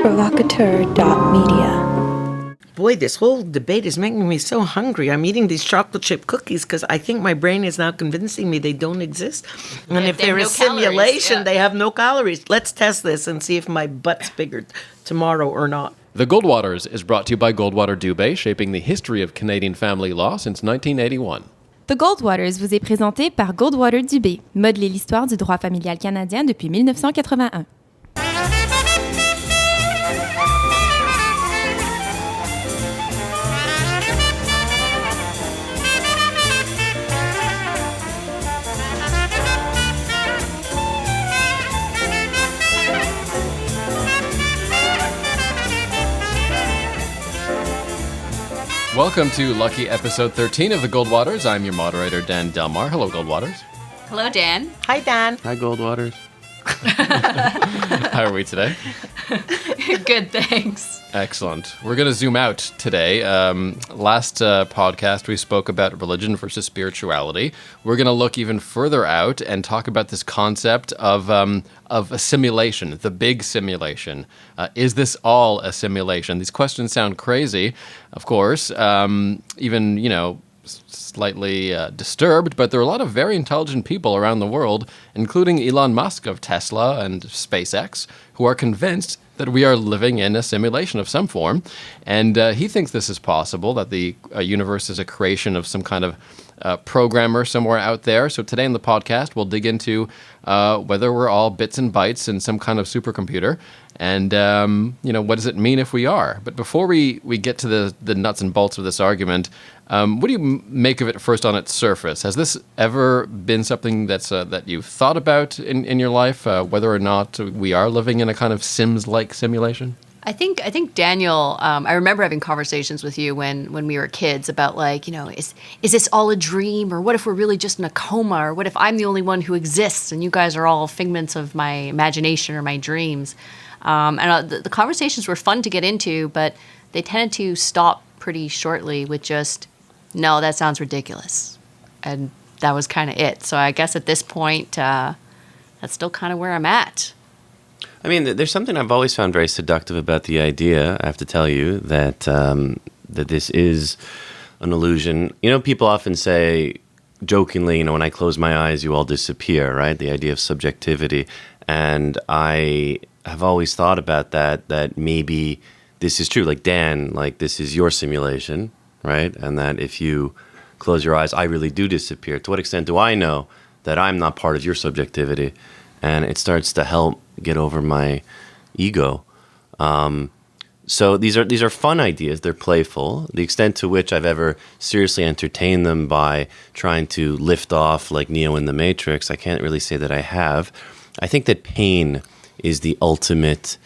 Provocateur.media. Boy, this whole debate is making me so hungry. I'm eating these chocolate chip cookies because I think my brain is now convincing me they don't exist. And if they're a simulation, they have no calories. Let's test this and see if my butt's bigger tomorrow or not. The Goldwaters is brought to you by Goldwater Dubé, shaping the history of Canadian family law since 1981. The Goldwaters vous est présenté par Goldwater Dubé, modeler l'histoire du droit familial canadien depuis 1981. Welcome to Lucky Episode 13 of The Goldwaters. I'm your moderator, Dan Delmar. Hello, Goldwaters. Hello, Dan. Hi, Dan. Hi, Goldwaters. How are we today? Good, thanks. Excellent. We're going to zoom out today. Last podcast, we spoke about religion versus spirituality. We're going to look even further out and talk about this concept of a simulation, the big simulation. Is this all a simulation? These questions sound crazy, of course, even, slightly disturbed, but there are a lot of very intelligent people around the world, including Elon Musk of Tesla and SpaceX, who are convinced that we are living in a simulation of some form. And he thinks this is possible, that the universe is a creation of some kind of programmer somewhere out there. So today in the podcast, we'll dig into whether we're all bits and bytes in some kind of supercomputer. And, what does it mean if we are? But before we get to the nuts and bolts of this argument, what do you make of it first on its surface? Has this ever been something that you've thought about in your life, whether or not we are living in a kind of Sims-like simulation? I think Daniel, I remember having conversations with you when we were kids about is this all a dream, or what if we're really just in a coma, or what if I'm the only one who exists and you guys are all figments of my imagination or my dreams? And the conversations were fun to get into, but they tended to stop pretty shortly with just, no, that sounds ridiculous. And that was kind of it. So I guess at this point, that's still kind of where I'm at. I mean, there's something I've always found very seductive about the idea, I have to tell you, that that this is an illusion. People often say, jokingly, when I close my eyes, you all disappear, right? The idea of subjectivity. And I have always thought about that maybe this is true. Like, Dan, this is your simulation, right? And that if you close your eyes, I really do disappear. To what extent do I know that I'm not part of your subjectivity? And it starts to help get over my ego. So these are fun ideas. They're playful. The extent to which I've ever seriously entertained them by trying to lift off like Neo in the Matrix, I can't really say that I have. I think that pain is the ultimate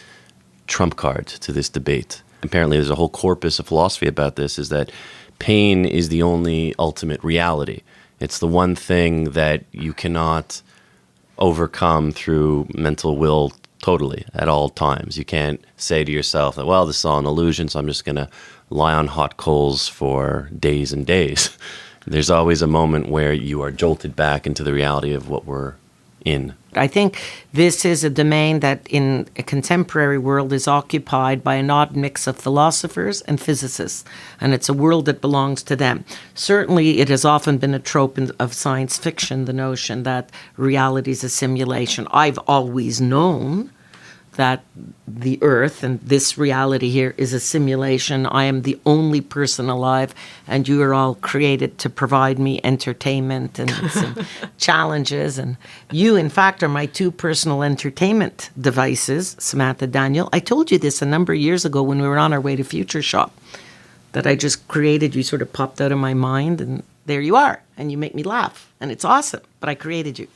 trump card to this debate. Apparently, there's a whole corpus of philosophy about this, is that pain is the only ultimate reality. It's the one thing that you cannot overcome through mental will totally at all times. You can't say to yourself that, well, this is all an illusion, so I'm just going to lie on hot coals for days and days. There's always a moment where you are jolted back into the reality of what we're in. I think this is a domain that in a contemporary world is occupied by an odd mix of philosophers and physicists, and it's a world that belongs to them. Certainly, it has often been a trope of science fiction, the notion that reality is a simulation. I've always known that the Earth and this reality here is a simulation. I am the only person alive, and you are all created to provide me entertainment and some challenges. And you, in fact, are my two personal entertainment devices, Samantha, Daniel. I told you this a number of years ago when we were on our way to Future Shop, that I just created, you sort of popped out of my mind, and there you are, and you make me laugh. And it's awesome, but I created you.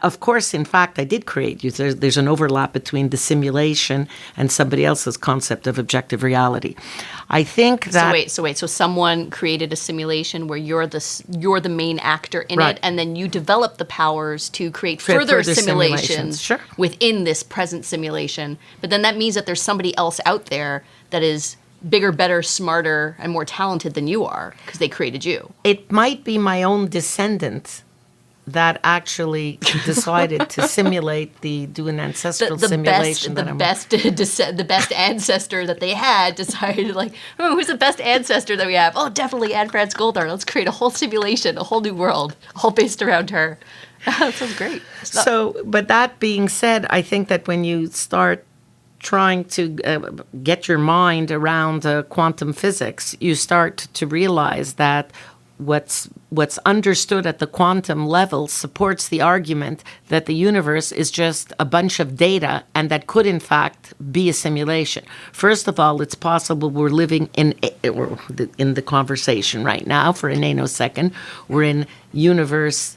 Of course, in fact, I did create you. There's an overlap between the simulation and somebody else's concept of objective reality. I think that... So someone created a simulation where you're the main actor in Right. it, and then you develop the powers to create further simulations Sure. within this present simulation. But then that means that there's somebody else out there that is bigger, better, smarter, and more talented than you are because they created you. It might be my own descendant that actually decided to do an ancestral simulation. The best ancestor that they had decided, like, oh, who's the best ancestor that we have? Oh, definitely Anne France Goldar. Let's create a whole simulation, a whole new world, all based around her. That sounds great. But that being said, I think that when you start trying to get your mind around quantum physics, you start to realize that what's understood at the quantum level supports the argument that the universe is just a bunch of data and that could in fact be a simulation. First of all, it's possible we're living in the conversation right now for a nanosecond. We're in universe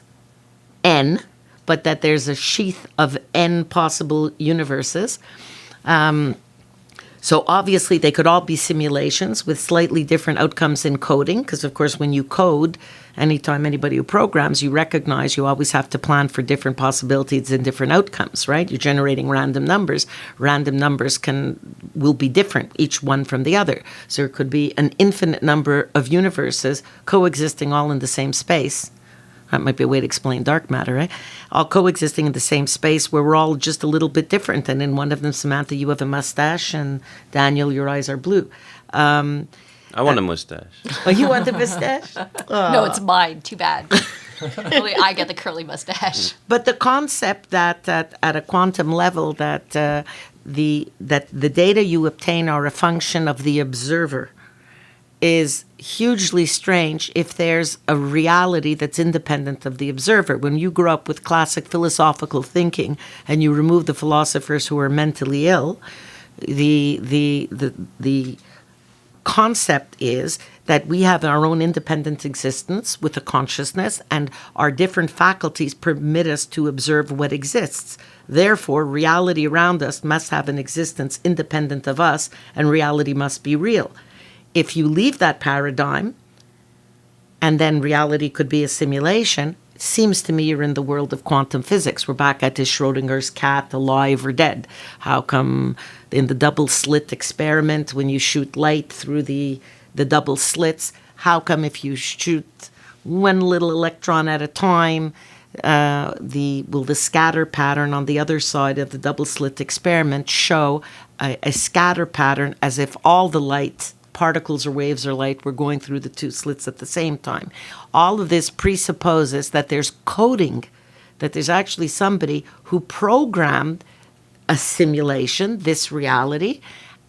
N, but that there's a sheath of N possible universes. So obviously they could all be simulations with slightly different outcomes in coding, because of course when you code, anytime anybody who programs, you recognize you always have to plan for different possibilities and different outcomes, right? You're generating random numbers. Random numbers will be different, each one from the other. So there could be an infinite number of universes coexisting all in the same space. That might be a way to explain dark matter, right? All coexisting in the same space where we're all just a little bit different. And in one of them, Samantha, you have a mustache, and Daniel, your eyes are blue. I want a mustache. Oh, you want the mustache? No, it's mine. Too bad. Only I get the curly mustache. But the concept that at a quantum level that the data you obtain are a function of the observer is hugely strange if there's a reality that's independent of the observer. When you grow up with classic philosophical thinking and you remove the philosophers who are mentally ill, the concept is that we have our own independent existence with a consciousness, and our different faculties permit us to observe what exists. Therefore, reality around us must have an existence independent of us, and reality must be real. If you leave that paradigm, and then reality could be a simulation, it seems to me you're in the world of quantum physics. We're back at this Schrodinger's cat, alive or dead. How come in the double slit experiment, when you shoot light through the double slits, how come if you shoot one little electron at a time, the scatter pattern on the other side of the double slit experiment show a scatter pattern as if all the light particles or waves or light were going through the two slits at the same time. All of this presupposes that there's coding, that there's actually somebody who programmed a simulation, this reality.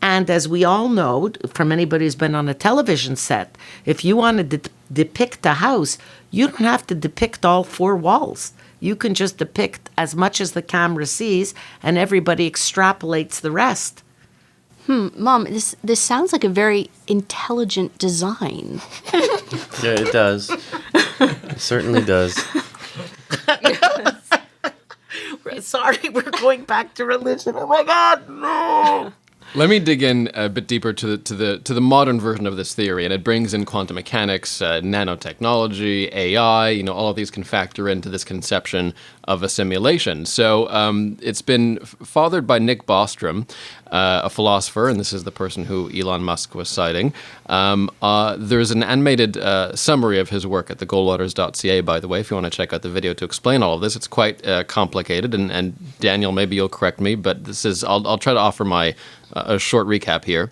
And as we all know, from anybody who's been on a television set, if you want to depict a house, you don't have to depict all four walls. You can just depict as much as the camera sees, and everybody extrapolates the rest. Mom, this sounds like a very intelligent design. Yeah, it does. It certainly does. Sorry, we're going back to religion. Oh my God, no! Let me dig in a bit deeper to the modern version of this theory, and it brings in quantum mechanics, nanotechnology, AI. All of these can factor into this conception of a simulation. So it's been fathered by Nick Bostrom, a philosopher, and this is the person who Elon Musk was citing. There's an animated summary of his work at the Goldwaters.ca, by the way, if you want to check out the video to explain all of this. It's quite complicated, and Daniel, maybe you'll correct me, but I'll try to offer a short recap here.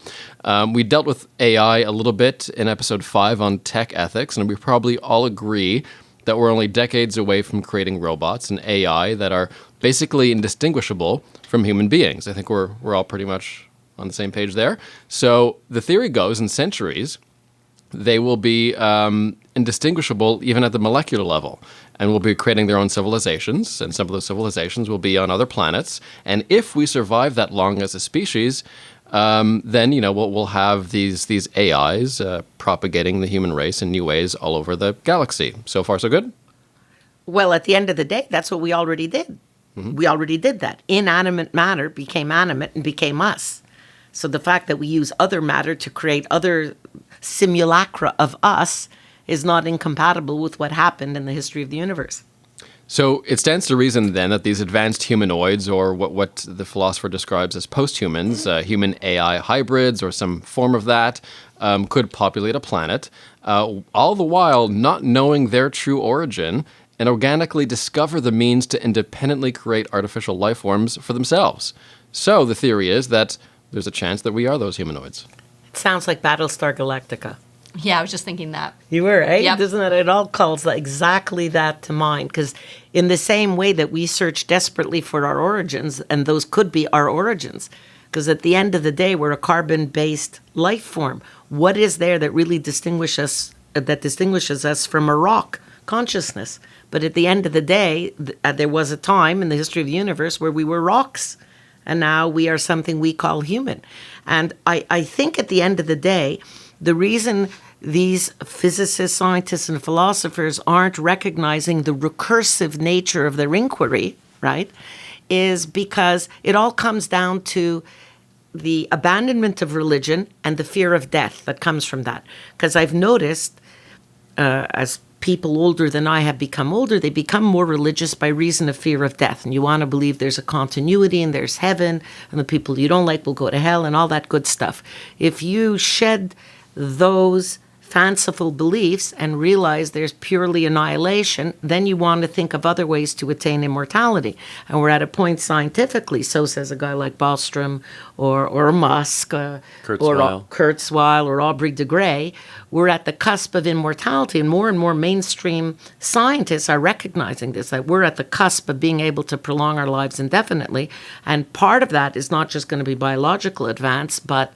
We dealt with AI a little bit in episode 5 on tech ethics, and we probably all agree that we're only decades away from creating robots and AI that are basically indistinguishable from human beings. I think we're all pretty much on the same page there. So the theory goes, in centuries, they will be indistinguishable even at the molecular level, and will be creating their own civilizations, and some of those civilizations will be on other planets. And if we survive that long as a species, then we'll have these AIs propagating the human race in new ways all over the galaxy. So far, so good? Well, at the end of the day, that's what we already did. Mm-hmm. We already did that. Inanimate matter became animate and became us. So the fact that we use other matter to create other simulacra of us is not incompatible with what happened in the history of the universe. So it stands to reason then that these advanced humanoids, or what the philosopher describes as post-humans, human-AI hybrids or some form of that, could populate a planet, all the while not knowing their true origin and organically discover the means to independently create artificial life forms for themselves. So the theory is that there's a chance that we are those humanoids. It sounds like Battlestar Galactica. Yeah, I was just thinking that. You were, eh? Yep. Doesn't it? It all calls exactly that to mind. Because in the same way that we search desperately for our origins, and those could be our origins, because at the end of the day, we're a carbon-based life form. What is there that really distinguishes us from a rock consciousness? But at the end of the day, there was a time in the history of the universe where we were rocks, and now we are something we call human. And I think at the end of the day, the reason these physicists, scientists, and philosophers aren't recognizing the recursive nature of their inquiry, right, is because it all comes down to the abandonment of religion and the fear of death that comes from that. Because I've noticed, as people older than I have become older, they become more religious by reason of fear of death. And you want to believe there's a continuity and there's heaven, and the people you don't like will go to hell and all that good stuff. If you shed those fanciful beliefs and realize there's purely annihilation, then you want to think of other ways to attain immortality. And we're at a point scientifically, so says a guy like Bostrom or Musk Kurzweil or Aubrey de Grey, we're at the cusp of immortality, and more mainstream scientists are recognizing this, that we're at the cusp of being able to prolong our lives indefinitely. And part of that is not just going to be biological advance, but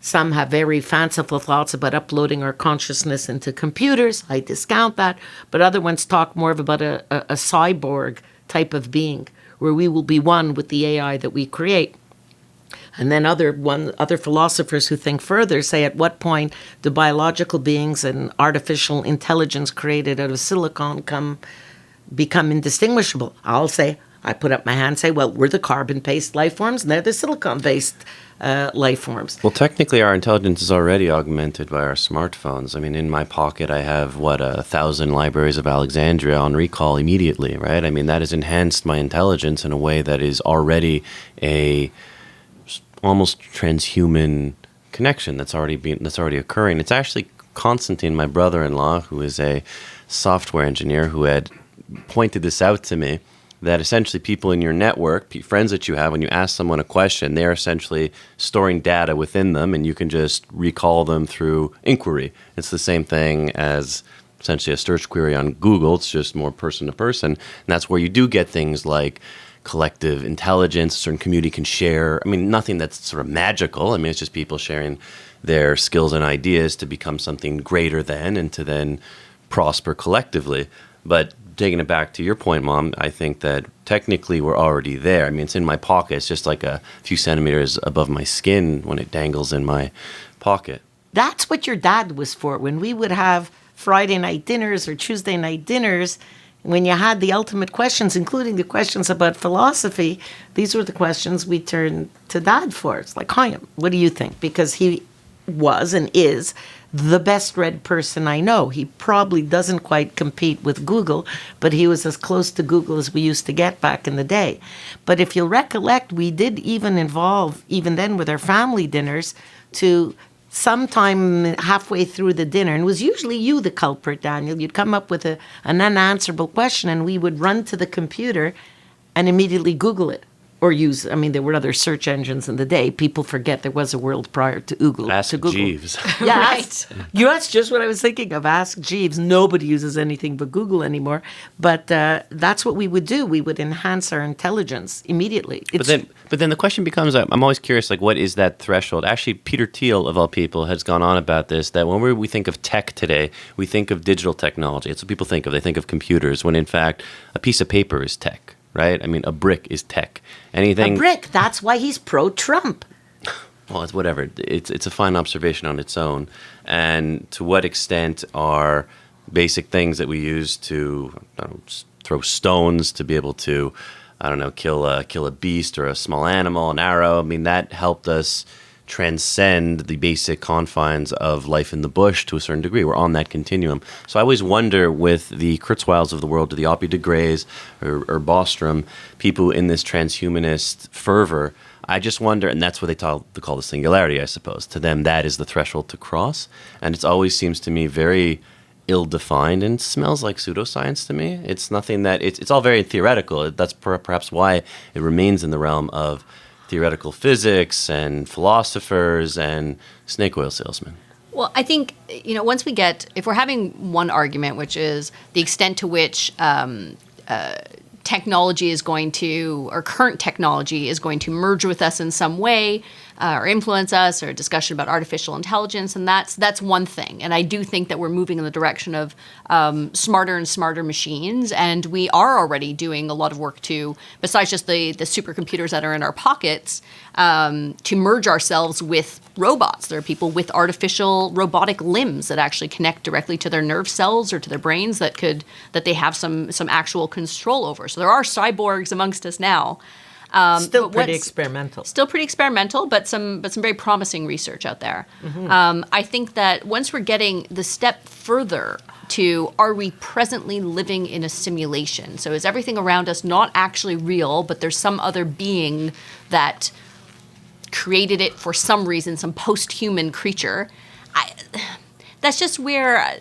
some have very fanciful thoughts about uploading our consciousness into computers. I discount that. But other ones talk more about a cyborg type of being, where we will be one with the AI that we create. And then other philosophers who think further say, at what point do biological beings and artificial intelligence created out of silicon become indistinguishable? I put up my hand and say, well, we're the carbon-based life forms, and they're the silicon-based life forms. Well, technically, our intelligence is already augmented by our smartphones. I mean, in my pocket, I have, 1,000 libraries of Alexandria on recall immediately, right? I mean, that has enhanced my intelligence in a way that is already a almost transhuman connection that's already occurring. It's actually Constantine, my brother-in-law, who is a software engineer, who had pointed this out to me, that essentially people in your network, friends that you have, when you ask someone a question, they're essentially storing data within them, and you can just recall them through inquiry. It's the same thing as essentially a search query on Google. It's just more person to person. And that's where you do get things like collective intelligence, a certain community can share. I mean, nothing that's sort of magical. I mean, it's just people sharing their skills and ideas to become something greater than, and to then prosper collectively. But taking it back to your point, Mom, I think that technically we're already there. I mean, it's in my pocket. It's just like a few centimeters above my skin when it dangles in my pocket. That's what your dad was for. When we would have Friday night dinners or Tuesday night dinners, when you had the ultimate questions, including the questions about philosophy, these were the questions we turned to Dad for. It's like, Chaim, what do you think? Because he was and is the best read person I know. He probably doesn't quite compete with Google, but he was as close to Google as we used to get back in the day. But if you'll recollect, we did even involve, even then with our family dinners, to sometime halfway through the dinner, and it was usually you the culprit, Daniel, you'd come up with an unanswerable question, and we would run to the computer and immediately Google it. Or there were other search engines in the day. People forget there was a world prior to Google. Ask Jeeves. Yeah, Right. That's just what I was thinking of. Ask Jeeves. Nobody uses anything but Google anymore. But that's what we would do. We would enhance our intelligence immediately. But then the question becomes, I'm always curious, like, what is that threshold? Actually, Peter Thiel, of all people, has gone on about this, that when we think of tech today, we think of digital technology. It's what people think of. They think of computers, when in fact, a piece of paper is tech. Right? I mean, a brick is tech. Anything. A brick. That's why he's pro-Trump. Well, it's whatever. It's a fine observation on its own. And to what extent are basic things that we use to throw stones to be able to, kill a beast or a small animal, an arrow? I mean, that helped us transcend the basic confines of life in the bush to a certain degree. We're on that continuum. So I always wonder, with the Kurzweils of the world, or the Aubrey de Greys or Bostrom, people in this transhumanist fervor, I just wonder, and that's what they call the singularity, I suppose. To them, that is the threshold to cross. And it always seems to me very ill-defined and smells like pseudoscience to me. It's nothing that it's all very theoretical. That's perhaps why it remains in the realm of theoretical physics and philosophers and snake oil salesmen. Well, I think, once we get, if we're having one argument, which is the extent to which technology is going to, or current technology is going to merge with us in some way, or influence us, or a discussion about artificial intelligence, and that's one thing. And I do think that we're moving in the direction of smarter and smarter machines, and we are already doing a lot of work to, besides just the supercomputers that are in our pockets, to merge ourselves with robots. There are people with artificial robotic limbs that actually connect directly to their nerve cells or to their brains that they have some actual control over. So there are cyborgs amongst us now. Still pretty experimental. Still pretty experimental, but some very promising research out there. I think that once we're getting the step further to, are we presently living in a simulation? So is everything around us not actually real, but there's some other being that created it for some reason, some post-human creature? That's just where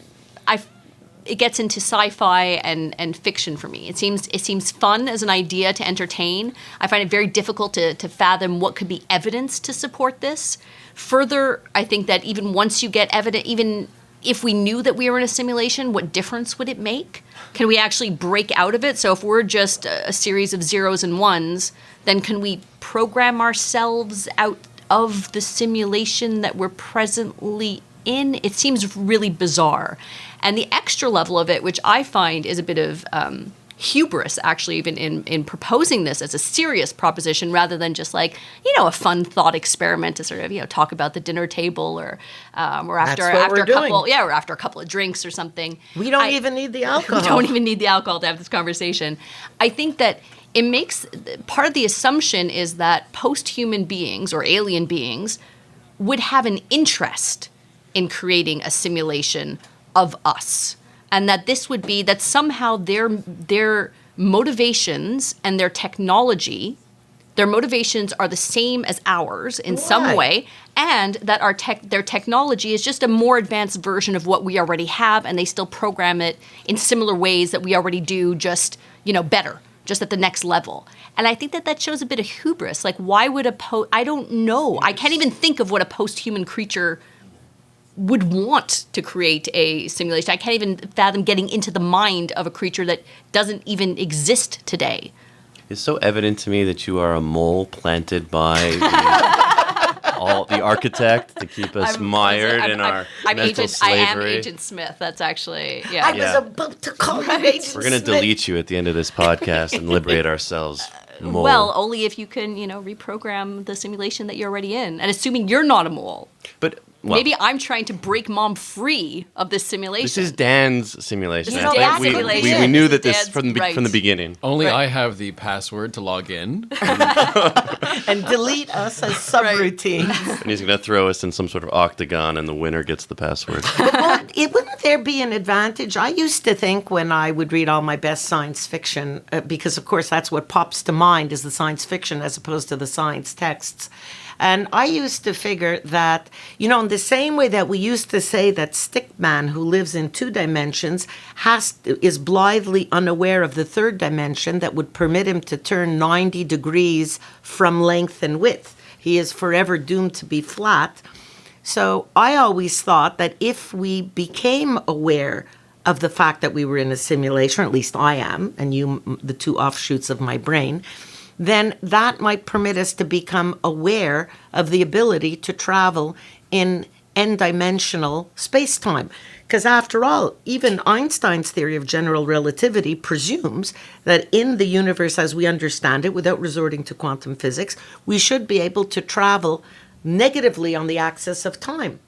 it gets into sci-fi and fiction for me. It seems fun as an idea to entertain. I find it very difficult to fathom what could be evidence to support this. Further, I think that even once you get evidence, even if we knew that we were in a simulation, what difference would it make? Can we actually break out of it? So if we're just a series of zeros and ones, then can we program ourselves out of the simulation that we're presently in? It seems really bizarre. And the extra level of it, which I find is a bit of hubris, actually, even in proposing this as a serious proposition, rather than just like, a fun thought experiment to sort of, talk about the dinner table or after a couple of drinks or something. We don't even need the alcohol. We don't even need the alcohol to have this conversation. I think that it makes, part of the assumption is that post-human beings or alien beings would have an interest in creating a simulation of us, and that this would be that somehow their motivations and their technology, their motivations are the same as ours in some way, and that their technology is just a more advanced version of what we already have, and they still program it in similar ways that we already do, just better, just at the next level. And I think that shows a bit of hubris. Like, why would I don't know. I can't even think of what a post-human creature would want to create a simulation. I can't even fathom getting into the mind of a creature that doesn't even exist today. It's so evident to me that you are a mole planted by the architect to keep us mired in our mental slavery. I am Agent Smith. That's actually, I was about to call you Agent Smith. We're going to delete you at the end of this podcast and liberate ourselves. Mole. Well, only if you can, reprogram the simulation that you're already in, and assuming you're not a mole. But maybe I'm trying to break Mom free of this simulation. This is Dan's simulation. This is Dan's simulation. We knew that this from the beginning. Only I have the password to log in. And delete us as subroutines. And he's going to throw us in some sort of octagon, and the winner gets the password. But wouldn't there be an advantage? I used to think when I would read all my best science fiction, because of course that's what pops to mind is the science fiction as opposed to the science texts. And I used to figure that, in the same way that we used to say that Stickman, who lives in 2 dimensions, is blithely unaware of the 3rd dimension that would permit him to turn 90 degrees from length and width. He is forever doomed to be flat. So I always thought that if we became aware of the fact that we were in a simulation, or at least I am, and you, the 2 offshoots of my brain, then that might permit us to become aware of the ability to travel in n-dimensional space-time. Because after all, even Einstein's theory of general relativity presumes that in the universe as we understand it, without resorting to quantum physics, we should be able to travel negatively on the axis of time.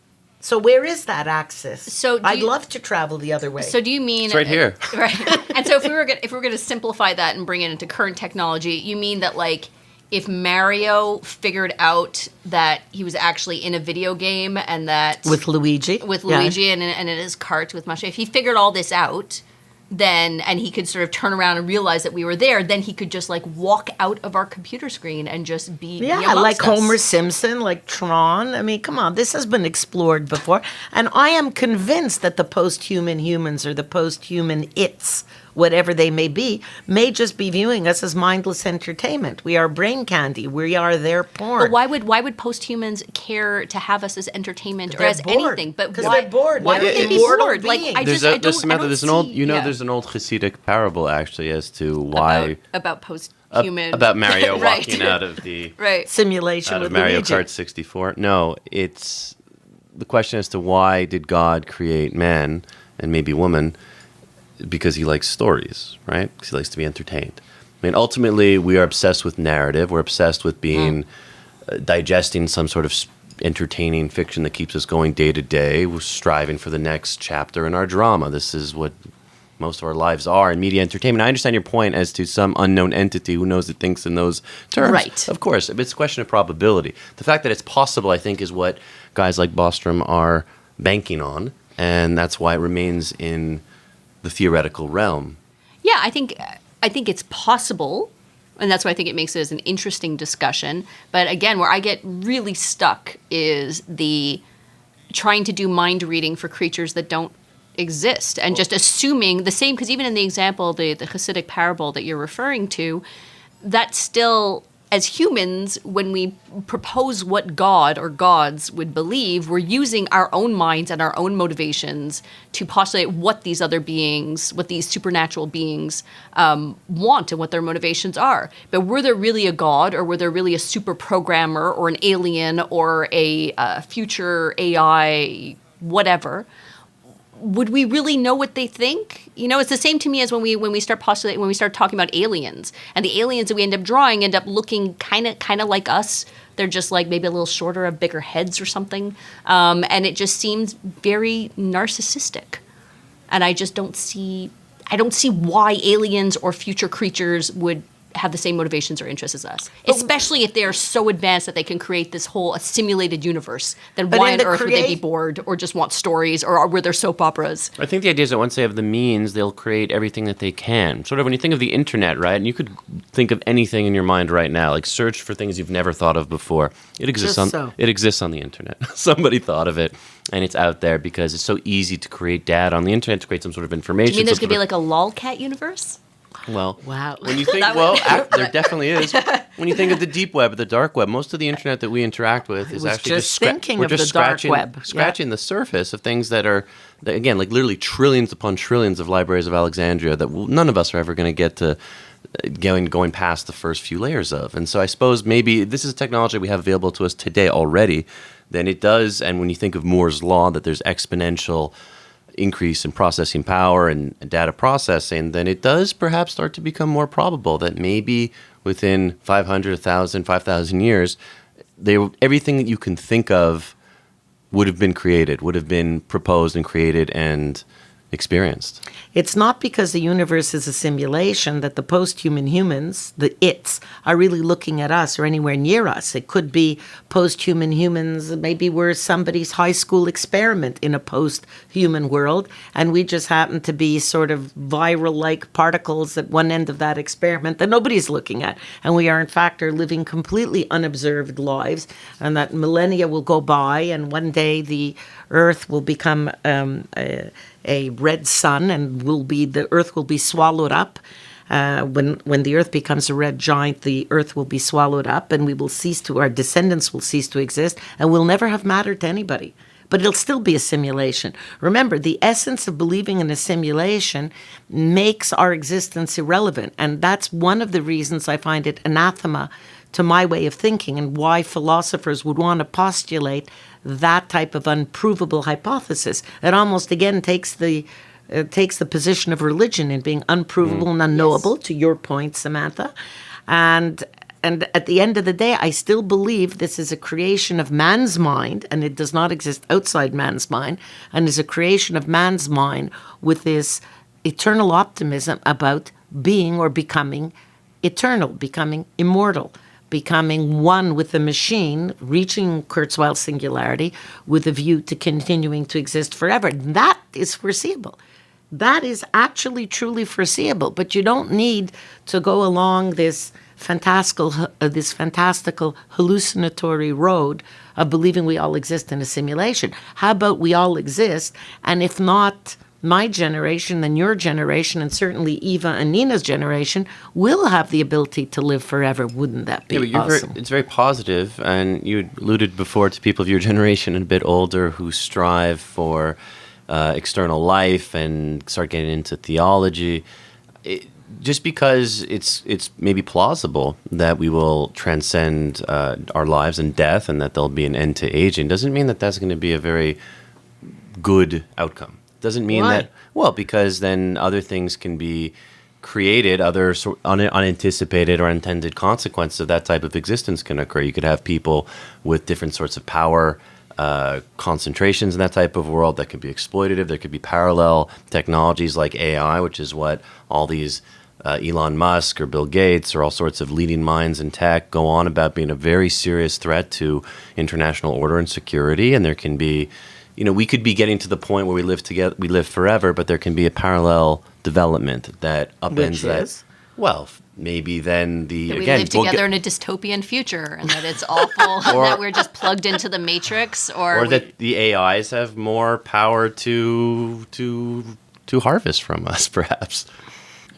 So where is that axis? So I'd love to travel the other way. So do you mean it's right here? Right. And so if we were going to simplify that and bring it into current technology, you mean that like if Mario figured out that he was actually in a video game and that with Luigi and in his cart with Mushroom, if he figured all this out, then, and he could sort of turn around and realize that we were there, then he could just like walk out of our computer screen and just be Yeah, like us. Homer Simpson, like Tron. I mean, come on, this has been explored before. And I am convinced that the post-human humans or the post-human its, whatever they may just be viewing us as mindless entertainment. We are brain candy. We are their porn. But why would post-humans care to have us as entertainment or They're as bored. anything? But 'Cause why? they're bored. Why They're would they be immortal bored? Like beings. I There's just I don't, Samantha, I don't there's an see, old yeah. there's an old Hasidic parable actually as to why about post-human about Mario Right. walking out of the right. Simulation out of with Mario Luigi. Kart 64. No, it's the question as to why did God create man and maybe woman? Because he likes stories, right? Because he likes to be entertained. I mean, ultimately, we are obsessed with narrative. We're obsessed with being digesting some sort of entertaining fiction that keeps us going day to day. We're striving for the next chapter in our drama. This is what most of our lives are in media entertainment. I understand your point as to some unknown entity who knows that thinks in those terms. Right. Of course, it's a question of probability. The fact that it's possible, I think, is what guys like Bostrom are banking on, and that's why it remains in the theoretical realm. Yeah, I think it's possible, and that's why I think it makes it as an interesting discussion. But again, where I get really stuck is the trying to do mind reading for creatures that don't exist, and just assuming the same. Because even in the example, the Hasidic parable that you're referring to, that still, as humans, when we propose what God or gods would believe, we're using our own minds and our own motivations to postulate what these other beings, what these supernatural beings want and what their motivations are. But were there really a God, or were there really a super programmer or an alien or a future AI, whatever? Would we really know what they think? You know, it's the same to me as when we start postulating, when we start talking about aliens, and the aliens that we end up drawing end up looking kind of like us. They're just like maybe a little shorter, have bigger heads or something, and it just seems very narcissistic. And I just don't see why aliens or future creatures would have the same motivations or interests as us, especially if they're so advanced that they can create this whole simulated universe. Then But why in on the earth would they be bored or just want stories, or were there soap operas? I think the idea is that once they have the means, they'll create everything that they can. Sort of when you think of the internet, right? And you could think of anything in your mind right now, like search for things you've never thought of before. It exists It exists on the internet. Somebody thought of it, and it's out there because it's so easy to create data on the internet, to create some sort of information. Do you mean there's some going to be sort like a lolcat universe? Well, Wow. when you think, there definitely is. When you think of the deep web, the dark web, most of the internet that we interact with is was actually just thinking we're of just the dark scratching, web. Yeah. scratching the surface of things that are, again, like literally trillions upon trillions of libraries of Alexandria that none of us are ever going to get to going past the first few layers of. And so I suppose maybe this is technology we have available to us today already. Then it does, and when you think of Moore's law, that there's exponential increase in processing power and data processing, then it does perhaps start to become more probable that maybe within 500, 1,000, 5,000 years, everything that you can think of would have been created, would have been proposed and created and experienced. It's not because the universe is a simulation that the post-human humans, the its, are really looking at us or anywhere near us. It could be post-human humans, maybe we're somebody's high school experiment in a post-human world, and we just happen to be sort of viral-like particles at one end of that experiment that nobody's looking at. And we are, in fact, are living completely unobserved lives, and that millennia will go by, and one day the Earth will become a red sun, and the Earth will be swallowed up. When the Earth becomes a red giant, the Earth will be swallowed up, and our descendants will cease to exist, and we'll never have matter to anybody. But it'll still be a simulation. Remember, the essence of believing in a simulation makes our existence irrelevant, and that's one of the reasons I find it anathema to my way of thinking, and why philosophers would want to postulate that type of unprovable hypothesis. It almost, again, takes the position of religion in being unprovable and unknowable, to your point, Samantha. And at the end of the day, I still believe this is a creation of man's mind, and it does not exist outside man's mind, and is a creation of man's mind with this eternal optimism about being or becoming eternal, becoming immortal, becoming one with the machine, reaching Kurzweil's singularity with a view to continuing to exist forever. That is foreseeable. that is actually truly foreseeable. But you don't need to go along this fantastical hallucinatory road of believing we all exist in a simulation. How about we all exist, and if not my generation, then your generation, and certainly Eva and Nina's generation, will have the ability to live forever. Wouldn't that be awesome? It's very positive, and you alluded before to people of your generation and a bit older who strive for external life and start getting into theology. Just because it's maybe plausible that we will transcend our lives and death, and that there'll be an end to aging, doesn't mean that that's going to be a very good outcome. Doesn't mean Why? that, well, because then other things can be created, other unanticipated or unintended consequences of that type of existence can occur. You could have people with different sorts of power concentrations in that type of world that could be exploitative. There could be parallel technologies like AI, which is what all these Elon Musk or Bill Gates or all sorts of leading minds in tech go on about being a very serious threat to international order and security. And there can be, we could be getting to the point where we live together, we live forever, but there can be a parallel development that upends Which that. is? Well, maybe then That we live together in a dystopian future, and that it's awful, that we're just plugged into the matrix, or that the AIs have more power to harvest from us, perhaps.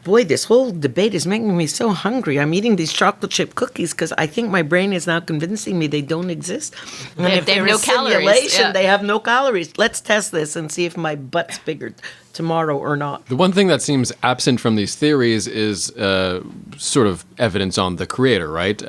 Boy, this whole debate is making me so hungry. I'm eating these chocolate chip cookies because I think my brain is now convincing me they don't exist. And if they have they're no a calories, simulation, yeah. they have no calories. Let's test this and see if my butt's bigger tomorrow or not. The one thing that seems absent from these theories is sort of evidence on the creator, right?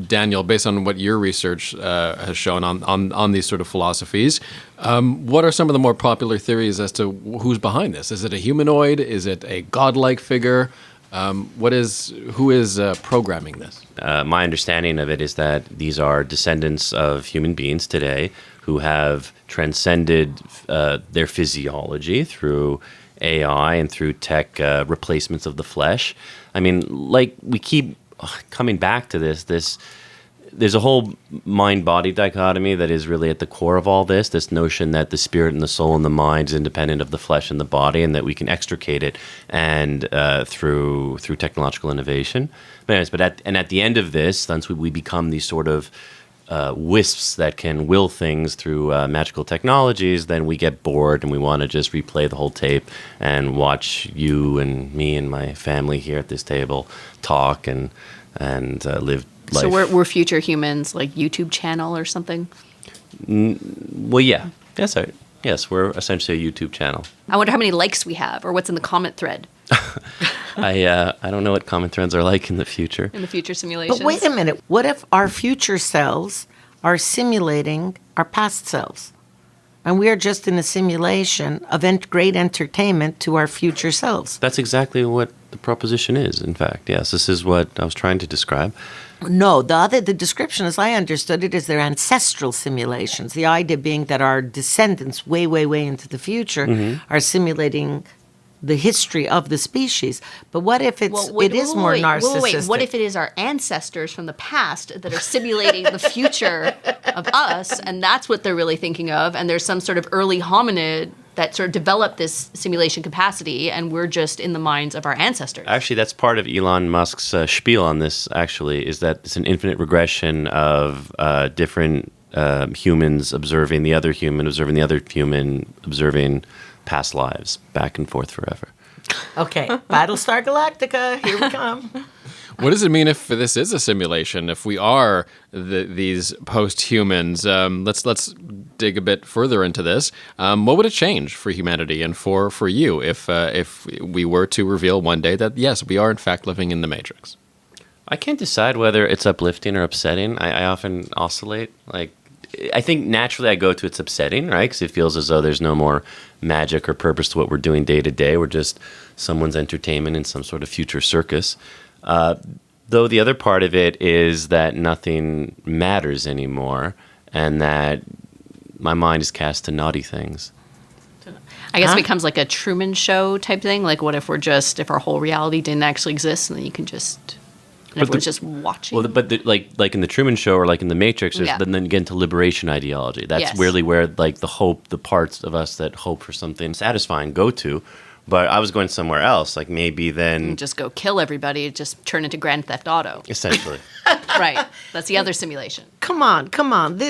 Daniel, based on what your research has shown on these sort of philosophies, what are some of the more popular theories as to who's behind this? Is it a humanoid? Is it a godlike figure? Who is programming this? My understanding of it is that these are descendants of human beings today who have transcended their physiology through AI and through tech replacements of the flesh. I mean, like we keep coming back to this there's a whole mind-body dichotomy that is really at the core of all this notion that the spirit and the soul and the mind is independent of the flesh and the body, and that we can extricate it and through technological innovation. But anyways, at the end of this, once we become these sort of wisps that can will things through magical technologies, then we get bored and we want to just replay the whole tape and watch you and me and my family here at this table talk and live life. So we're future humans, like YouTube channel or something? Well, yeah. Yes, we're essentially a YouTube channel. I wonder how many likes we have, or what's in the comment thread I don't know what comment threads are like in the future. in the future simulations. But wait a minute. What if our future selves are simulating our past selves? And we are just in a simulation of great entertainment to our future selves. That's exactly what the proposition is, in fact. Yes, this is what I was trying to describe. No, the description, as I understood it, is they're ancestral simulations. The idea being that our descendants, way, way, way into the future, are simulating the history of the species. But what if it is more narcissistic? Wait, what if it is our ancestors from the past that are simulating the future of us, and that's what they're really thinking of, and there's some sort of early hominid that sort of developed this simulation capacity, and we're just in the minds of our ancestors. Actually, that's part of Elon Musk's spiel on this, actually, is that it's an infinite regression of different humans observing the other human, observing past lives, back and forth forever. Okay, Battlestar Galactica, here we come. What does it mean if this is a simulation? If we are these post-humans, let's dig a bit further into this. What would it change for humanity and for you if we were to reveal one day that yes, we are in fact living in the Matrix? I can't decide whether it's uplifting or upsetting. I often oscillate. I think naturally I go to it's upsetting, right? Because it feels as though there's no more magic or purpose to what we're doing day to day. We're just someone's entertainment in some sort of future circus. Though the other part of it is that nothing matters anymore, and that my mind is cast to naughty things. I guess it becomes like a Truman Show type thing. Like, what if if our whole reality didn't actually exist, and then you can just... everyone's just watching. Well, like in the Truman Show or like in the Matrix, Yeah. then get into liberation ideology. That's Yes. really where like the parts of us that hope for something satisfying go to, But I was going somewhere else. Like maybe then, Just go kill everybody, just turn into Grand Theft Auto. essentially. Right. That's the other simulation. Come on.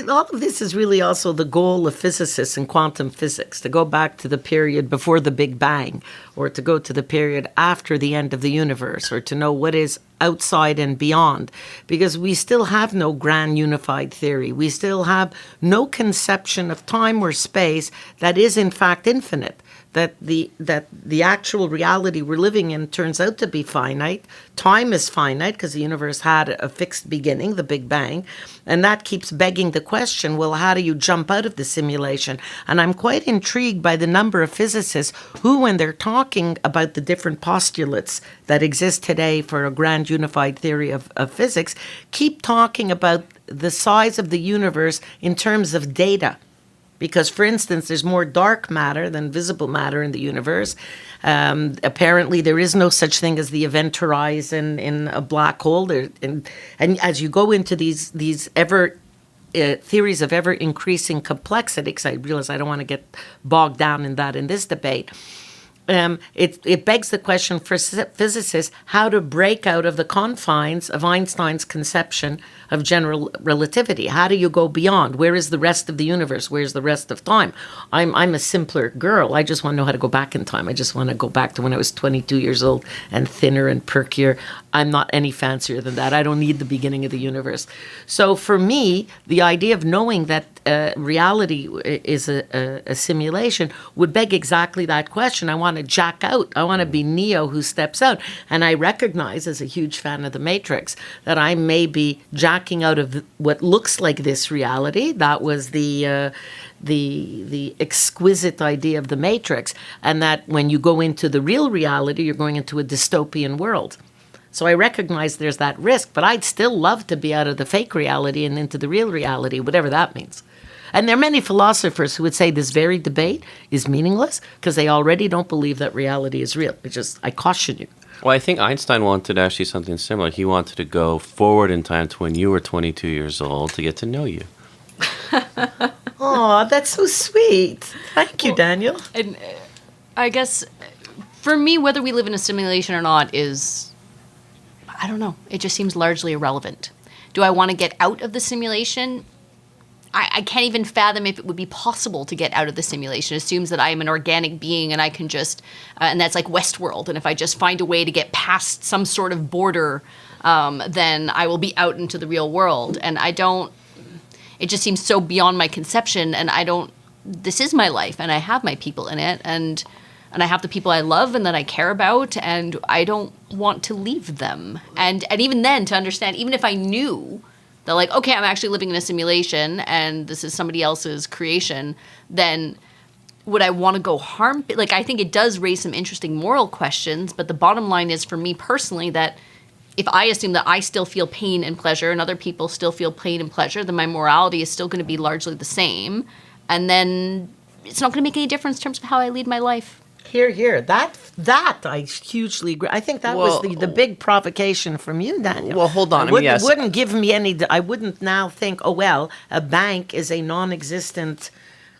All of this is really also the goal of physicists in quantum physics, to go back to the period before the Big Bang, or to go to the period after the end of the universe, or to know what is outside and beyond. Because we still have no grand unified theory. We still have no conception of time or space that is in fact infinite. That the actual reality we're living in turns out to be finite. Time is finite because the universe had a fixed beginning, the Big Bang, and that keeps begging the question, well, how do you jump out of the simulation? And I'm quite intrigued by the number of physicists who, when they're talking about the different postulates that exist today for a grand unified theory of physics, keep talking about the size of the universe in terms of data. Because, for instance, there's more dark matter than visible matter in the universe. Apparently, there is no such thing as the event horizon in a black hole. And as you go into these ever theories of ever increasing complexity, because I realize I don't want to get bogged down in that in this debate. It begs the question for physicists how to break out of the confines of Einstein's conception of general relativity. How do you go beyond? Where is the rest of the universe? Where's the rest of time? I'm a simpler girl. I just want to know how to go back in time. I just want to go back to when I was 22 years old and thinner and perkier. I'm not any fancier than that. I don't need the beginning of the universe. So for me, the idea of knowing that reality is a simulation would beg exactly that question. I want to jack out. I want to be Neo who steps out. And I recognize, as a huge fan of The Matrix, that I may be jacking out of what looks like this reality. That was the exquisite idea of The Matrix. And that when you go into the real reality, you're going into a dystopian world. So I recognize there's that risk, but I'd still love to be out of the fake reality and into the real reality, whatever that means. And there are many philosophers who would say this very debate is meaningless because they already don't believe that reality is real. I caution you. Well, I think Einstein wanted actually something similar. He wanted to go forward in time to when you were 22 years old to get to know you. Oh, that's so sweet. Thank you, Daniel. And I guess for me, whether we live in a simulation or not is, I don't know. It just seems largely irrelevant. Do I want to get out of the simulation? I can't even fathom if it would be possible to get out of the simulation. It assumes that I am an organic being and I can just, and that's like Westworld. And if I just find a way to get past some sort of border, then I will be out into the real world. And it just seems so beyond my conception. And this is my life and I have my people in it. And I have the people I love and that I care about. And I don't want to leave them. And even then, to understand, even if I knew that, like, okay, I'm actually living in a simulation and this is somebody else's creation, then would I want to go harm? Like, I think it does raise some interesting moral questions, but the bottom line is for me personally that if I assume that I still feel pain and pleasure and other people still feel pain and pleasure, then my morality is still going to be largely the same. And then it's not going to make any difference in terms of how I lead my life. Here. That I hugely agree. I think that was the big provocation from you, Daniel. Well, hold on. Wouldn't give me any. I wouldn't now think, oh well, a bank is a non-existent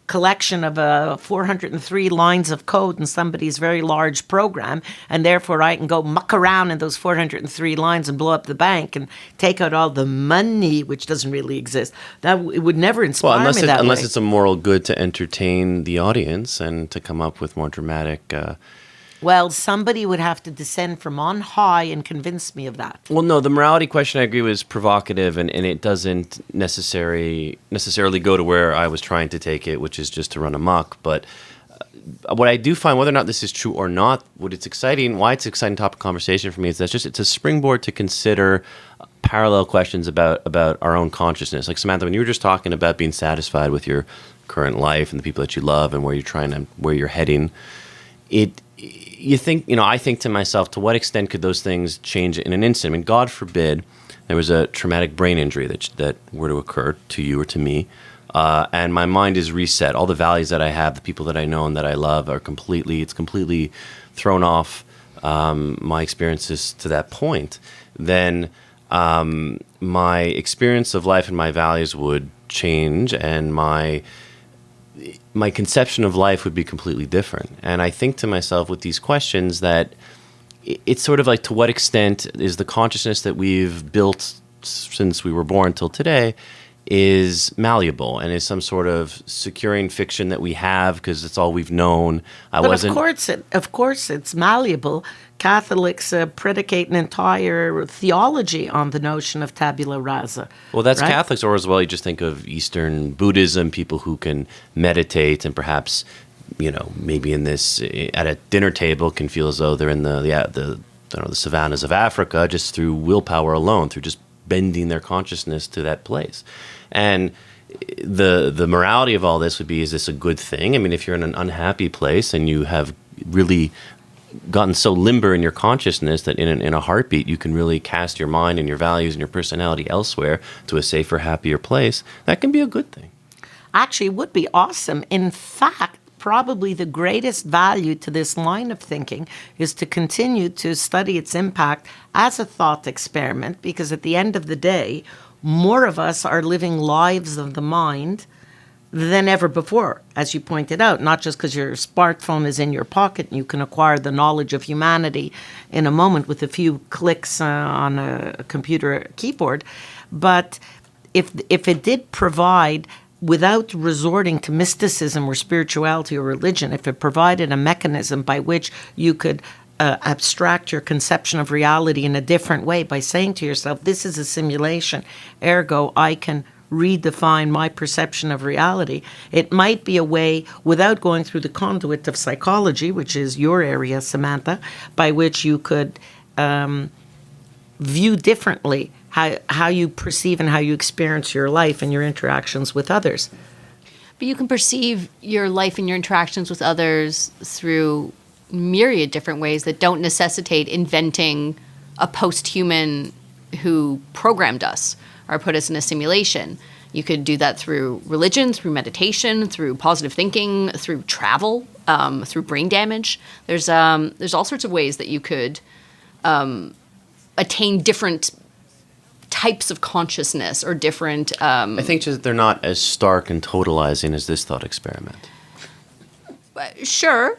collection of 403 lines of code in somebody's very large program, and therefore I can go muck around in those 403 lines and blow up the bank and take out all the money, which doesn't really exist. That it would never inspire me that way. Unless it's a moral good to entertain the audience and to come up with more dramatic. Well, somebody would have to descend from on high and convince me of that. Well, no, the morality question I agree was provocative, and it doesn't necessarily go to where I was trying to take it, which is just to run amok. But what I do find, whether or not this is true or not, why it's exciting topic of conversation for me is it's a springboard to consider parallel questions about our own consciousness. Like, Samantha, when you were just talking about being satisfied with your current life and the people that you love and where you're heading, I think to myself, to what extent could those things change in an instant? I mean, God forbid there was a traumatic brain injury that were to occur to you or to me, and my mind is reset. All the values that I have, the people that I know and that I love it's completely thrown off my experiences to that point. Then my experience of life and my values would change, and my my conception of life would be completely different. And I think to myself with these questions that it's sort of like, to what extent is the consciousness that we've built since we were born till today is malleable, and is some sort of securing fiction that we have because it's all we've known. But of course, it's malleable. Catholics predicate an entire theology on the notion of tabula rasa. Well, that's right? Catholics, or as well, you just think of Eastern Buddhism, people who can meditate and perhaps, maybe at a dinner table can feel as though they're in the savannas of Africa just through willpower alone, through just bending their consciousness to that place. And the morality of all this would be, is this a good thing? I mean, if you're in an unhappy place and you have really gotten so limber in your consciousness that in a heartbeat you can really cast your mind and your values and your personality elsewhere to a safer, happier place, that can be a good thing. Actually, it would be awesome. In fact, probably the greatest value to this line of thinking is to continue to study its impact as a thought experiment, because at the end of the day, more of us are living lives of the mind than ever before, as you pointed out, not just because your smartphone is in your pocket and you can acquire the knowledge of humanity in a moment with a few clicks on a computer keyboard, but if it did provide, without resorting to mysticism or spirituality or religion, if it provided a mechanism by which you could abstract your conception of reality in a different way by saying to yourself, this is a simulation, ergo I can redefine my perception of reality, it might be a way, without going through the conduit of psychology, which is your area, Samantha, by which you could view differently how you perceive and how you experience your life and your interactions with others. But you can perceive your life and your interactions with others through myriad different ways that don't necessitate inventing a post-human who programmed us or put us in a simulation. You could do that through religion, through meditation, through positive thinking, through travel, through brain damage. There's all sorts of ways that you could attain different types of consciousness or different... I think just they're not as stark and totalizing as this thought experiment. Sure.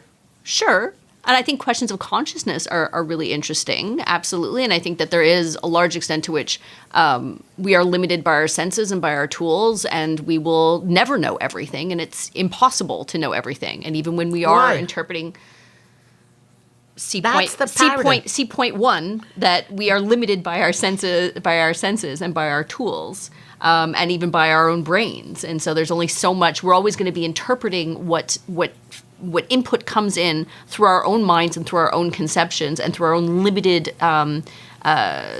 And I think questions of consciousness are really interesting, absolutely. And I think that there is a large extent to which we are limited by our senses and by our tools, and we will never know everything, and it's impossible to know everything. And even when we are interpreting... C point one, that we are limited by our senses and by our tools, and even by our own brains. And so there's only so much. We're always going to be interpreting what input comes in through our own minds and through our own conceptions and through our own limited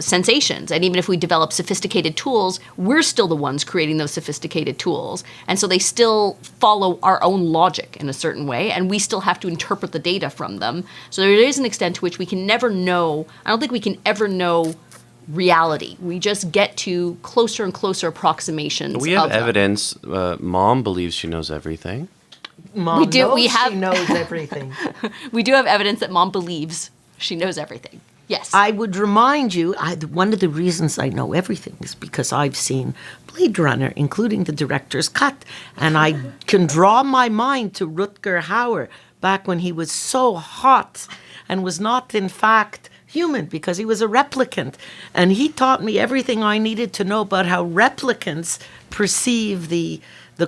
sensations. And even if we develop sophisticated tools, we're still the ones creating those sophisticated tools. And so they still follow our own logic in a certain way, and we still have to interpret the data from them. So there is an extent to which we can never know. I don't think we can ever know reality. We just get to closer and closer approximations. We have of them. evidence. Mom believes she knows everything. Mom We do. knows We have. she knows everything. We do have evidence that Mom believes she knows everything. Yes. I would remind you, one of the reasons I know everything is because I've seen Blade Runner, including the director's cut. And I can draw my mind to Rutger Hauer back when he was so hot and was not, in fact, human because he was a replicant. And he taught me everything I needed to know about how replicants perceive the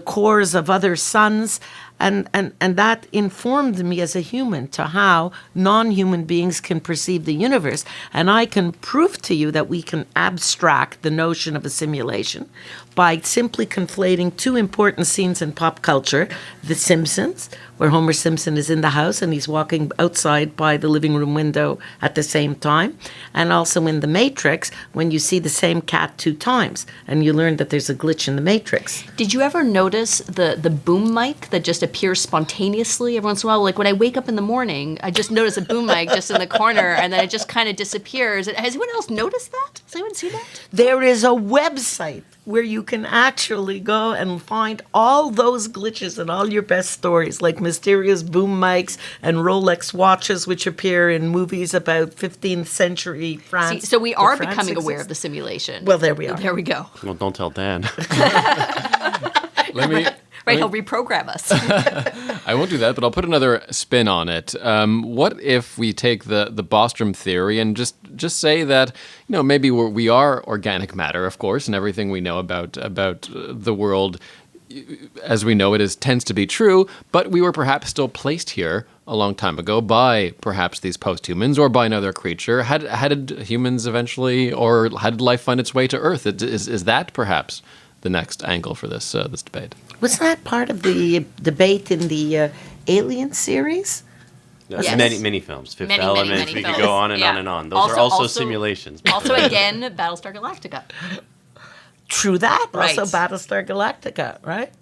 cores of other suns. And that informed me as a human to how non-human beings can perceive the universe. And I can prove to you that we can abstract the notion of a simulation by simply conflating two important scenes in pop culture. The Simpsons, where Homer Simpson is in the house and he's walking outside by the living room window at the same time. And also in The Matrix, when you see the same cat 2 times and you learn that there's a glitch in the Matrix. Did you ever notice the boom mic that just appears spontaneously every once in a while? Like when I wake up in the morning, I just notice a boom mic just in the corner, and then it just kind of disappears. Has anyone else noticed that? Has anyone seen that? There is a website where you can actually go and find all those glitches and all your best stories, like mysterious boom mics and Rolex watches, which appear in movies about 15th century France. See, so we are France becoming aware exists. of the simulation. Well, there we are. There we go. Well, don't tell Dan. Let me. Right, he'll reprogram us. I won't do that, but I'll put another spin on it. What if we take the Bostrom theory and just say that, maybe we are organic matter, of course, and everything we know about the world as we know it tends to be true, but we were perhaps still placed here a long time ago by perhaps these post-humans or by another creature. How did humans eventually, or how did life find its way to Earth? Is that perhaps the next angle for this debate? Wasn't that part of the debate in the Alien series? Yes. Many films. Fifth Many Element. We films. could go on and on and on. Those are also simulations. Also, again, Battlestar Galactica. True that. Right. Also Battlestar Galactica, right?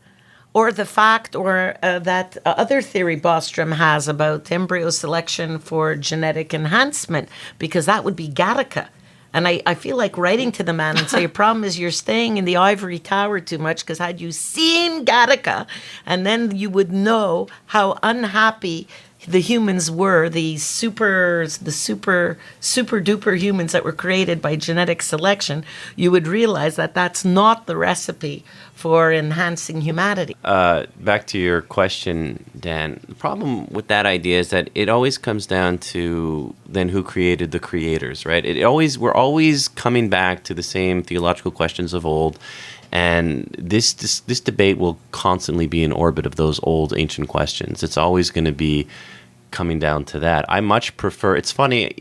Or the fact, that other theory Bostrom has about embryo selection for genetic enhancement, because that would be Gattaca. And I feel like writing to the man and say, your problem is you're staying in the ivory tower too much, because had you seen Gattaca, and then you would know how unhappy the humans were, the super duper humans that were created by genetic selection, you would realize that that's not the recipe for enhancing humanity. Back to your question, Dan, the problem with that idea is that it always comes down to then who created the creators, right? We're always coming back to the same theological questions of old. And this debate will constantly be in orbit of those old ancient questions. It's always going to be coming down to that. I much prefer, it's funny,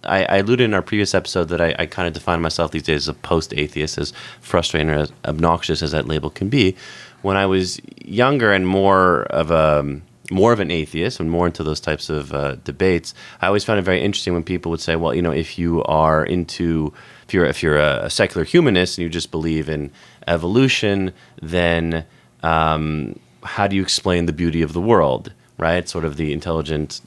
I alluded in our previous episode that I kind of define myself these days as a post-atheist, as frustrating or as obnoxious as that label can be. When I was younger and more of an atheist and more into those types of debates, I always found it very interesting when people would say, well, if you're a secular humanist and you just believe in evolution, then how do you explain the beauty of the world? Right, sort of the intelligent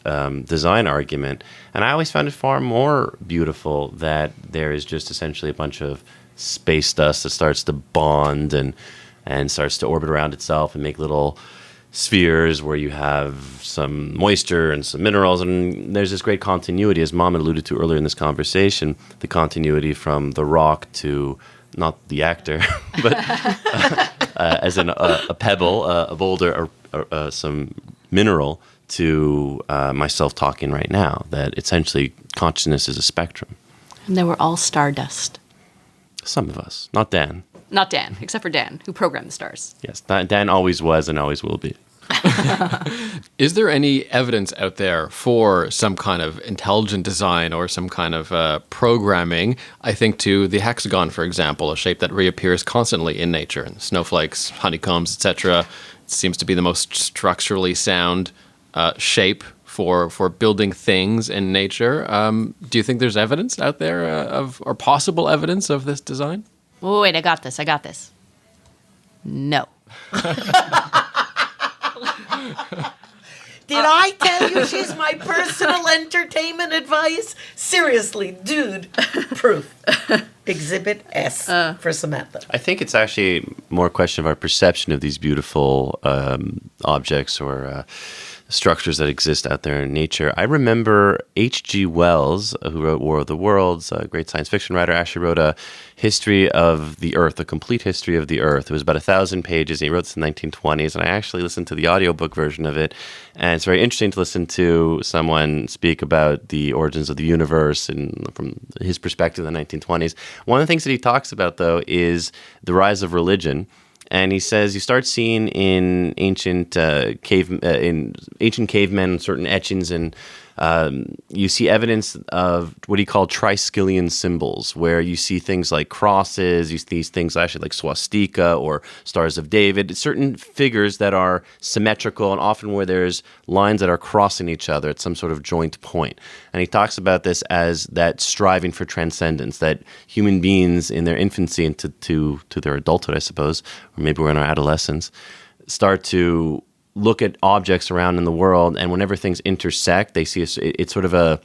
design argument. And I always found it far more beautiful that there is just essentially a bunch of space dust that starts to bond and starts to orbit around itself and make little spheres where you have some moisture and some minerals. And there's this great continuity, as Mom alluded to earlier in this conversation, the continuity from the rock to, not the actor, but as in a pebble, a boulder, or some mineral to myself talking right now, that essentially consciousness is a spectrum. And they were all stardust. Some of us. Not Dan. Not Dan, except for Dan, who programmed the stars. Yes, Dan always was and always will be. Is there any evidence out there for some kind of intelligent design or some kind of programming? I think to the hexagon, for example, a shape that reappears constantly in nature, and snowflakes, honeycombs, etc. It seems to be the most structurally sound shape for building things in nature. Do you think there's evidence out there or possible evidence of this design? Oh, wait, I got this. No. Did I tell you she's my personal entertainment advice? Seriously, dude. Proof. Exhibit S for Samantha. I think it's actually more a question of our perception of these beautiful objects or structures that exist out there in nature. I remember H.G. Wells, who wrote War of the Worlds, a great science fiction writer, actually wrote a history of the Earth, a complete history of the Earth. It was about 1,000 pages, and he wrote this in the 1920s, and I actually listened to the audiobook version of it, and it's very interesting to listen to someone speak about the origins of the universe and from his perspective in the 1920s. One of the things that he talks about, though, is the rise of religion. And he says you start seeing in ancient cavemen and certain etchings, and you see evidence of what he called triskelion symbols, where you see things like crosses, you see things actually like swastika or stars of David, certain figures that are symmetrical and often where there's lines that are crossing each other at some sort of joint point. And he talks about this as that striving for transcendence, that human beings in their infancy and to their adulthood, I suppose, or maybe we're in our adolescence, start to look at objects around in the world, and whenever things intersect, they see it's sort of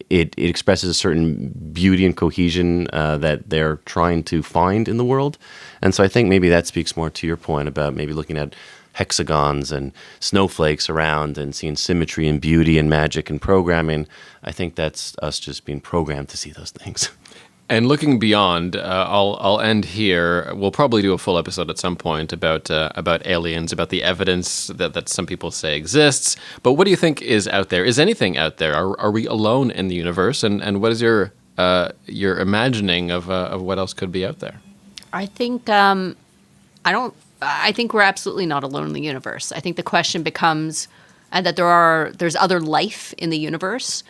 it expresses a certain beauty and cohesion that they're trying to find in the world. And so I think maybe that speaks more to your point about maybe looking at hexagons and snowflakes around and seeing symmetry and beauty and magic and programming. I think that's us just being programmed to see those things. And looking beyond, I'll end here. We'll probably do a full episode at some point about aliens, about the evidence that some people say exists. But what do you think is out there? Is anything out there? Are we alone in the universe? And what is your imagining of what else could be out there? I think I think we're absolutely not alone in the universe. I think the question becomes that there's other life in the universe.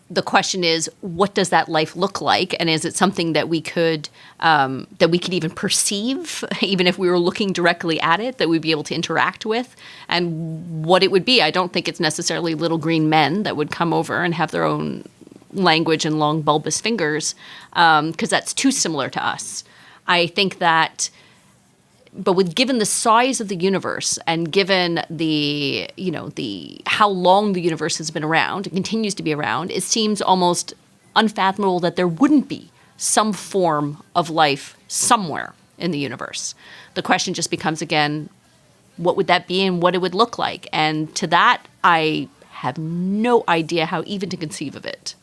The question is, what does that life look like, and is it something that we could even perceive, even if we were looking directly at it, that we'd be able to interact with, and what it would be? I don't think it's necessarily little green men that would come over and have their own language and long bulbous fingers, because that's too similar to us. I think that. But given the size of the universe and given the how long the universe has been around and continues to be around, it seems almost unfathomable that there wouldn't be some form of life somewhere in the universe. The question just becomes again, what would that be and what it would look like? And to that, I have no idea how even to conceive of it.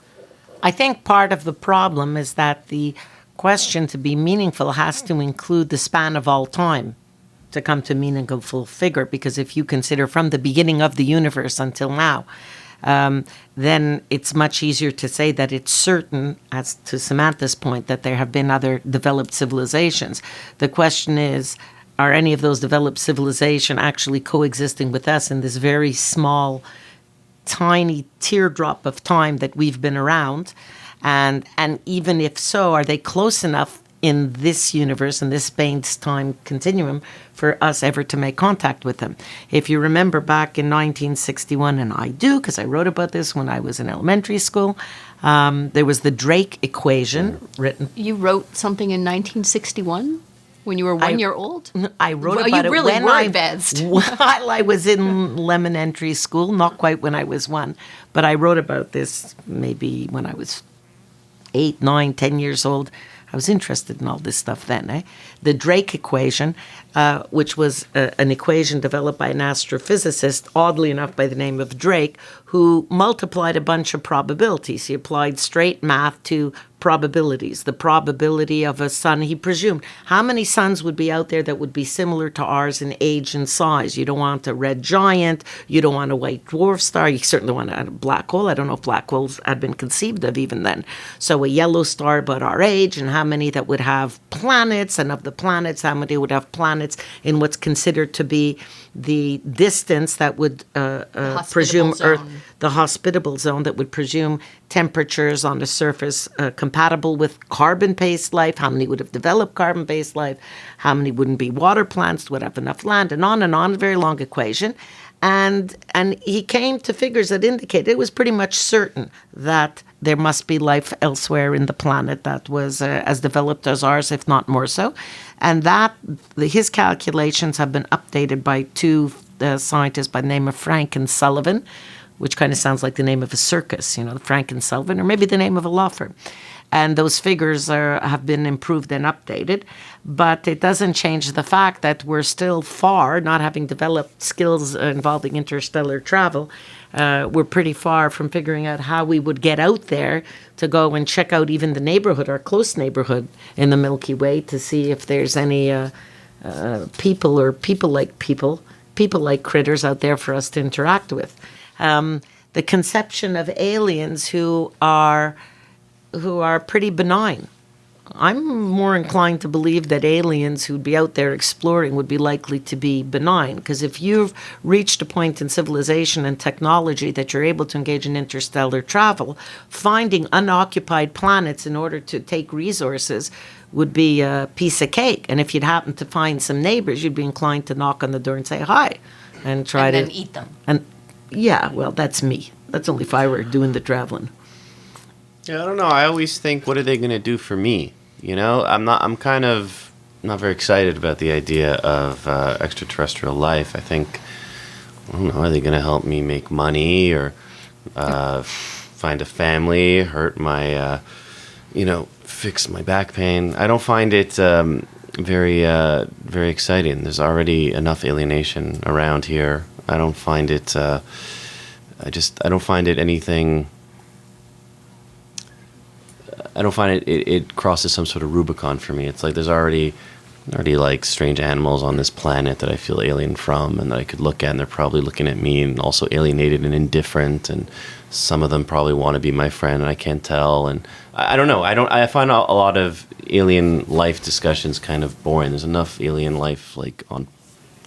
I think part of the problem is that the question to be meaningful has to include the span of all time to come to a meaningful figure, because if you consider from the beginning of the universe until now, then it's much easier to say that it's certain, as to Samantha's point, that there have been other developed civilizations. The question is, are any of those developed civilizations actually coexisting with us in this very small, tiny teardrop of time that we've been around? And even if so, are they close enough in this universe, in this space-time continuum, for us ever to make contact with them? If you remember back in 1961, and I do, because I wrote about this when I was in elementary school, there was the Drake equation written. You wrote something in 1961? When you were 1 year old? I wrote about you it really when were advanced. while I was in elementary school, not quite when I was 1, but I wrote about this maybe when I was 8, 9, 10 years old. I was interested in all this stuff then. The Drake equation, which was an equation developed by an astrophysicist, oddly enough by the name of Drake, who multiplied a bunch of probabilities. He applied straight math to probabilities. The probability of a sun, he presumed. How many suns would be out there that would be similar to ours in age and size? You don't want a red giant. You don't want a white dwarf star. You certainly want a black hole. I don't know if black holes had been conceived of even then. So a yellow star about our age, and how many that would have planets, and of the planets, how many would have planets in what's considered to be the distance that would presume zone. Earth, the hospitable zone that would presume temperatures on the surface compatible with carbon-based life. How many would have developed carbon-based life? How many wouldn't be water plants, would have enough land, and on, a very long equation. And he came to figures that indicated it was pretty much certain that there must be life elsewhere in the planet that was as developed as ours, if not more so. And that his calculations have been updated by two scientists by the name of Frank and Sullivan, which kind of sounds like the name of a circus, Frank and Sullivan, or maybe the name of a law firm. And those figures have been improved and updated. But it doesn't change the fact that we're still far, not having developed skills involving interstellar travel, we're pretty far from figuring out how we would get out there to go and check out even the neighborhood, our close neighborhood in the Milky Way, to see if there's any people or people like critters out there for us to interact with. The conception of aliens who are pretty benign. I'm more inclined to believe that aliens who'd be out there exploring would be likely to be benign, because if you've reached a point in civilization and technology that you're able to engage in interstellar travel, finding unoccupied planets in order to take resources would be a piece of cake. And if you'd happen to find some neighbors, you'd be inclined to knock on the door and say hi and try and then eat them. And yeah, well, that's me. That's only if I were doing the traveling. Yeah, I don't know. I always think, what are they going to do for me? I'm kind of not very excited about the idea of extraterrestrial life. I think, I don't know, are they going to help me make money or find a family, hurt my, fix my back pain? I don't find it very, very exciting. There's already enough alienation around here. I don't find it, I don't find it anything I don't find it crosses some sort of Rubicon for me. It's like there's already like strange animals on this planet that I feel alien from, and that I could look at, and they're probably looking at me and also alienated and indifferent, and some of them probably want to be my friend, and I can't tell. And I don't know. I find a lot of alien life discussions kind of boring. There's enough alien life like on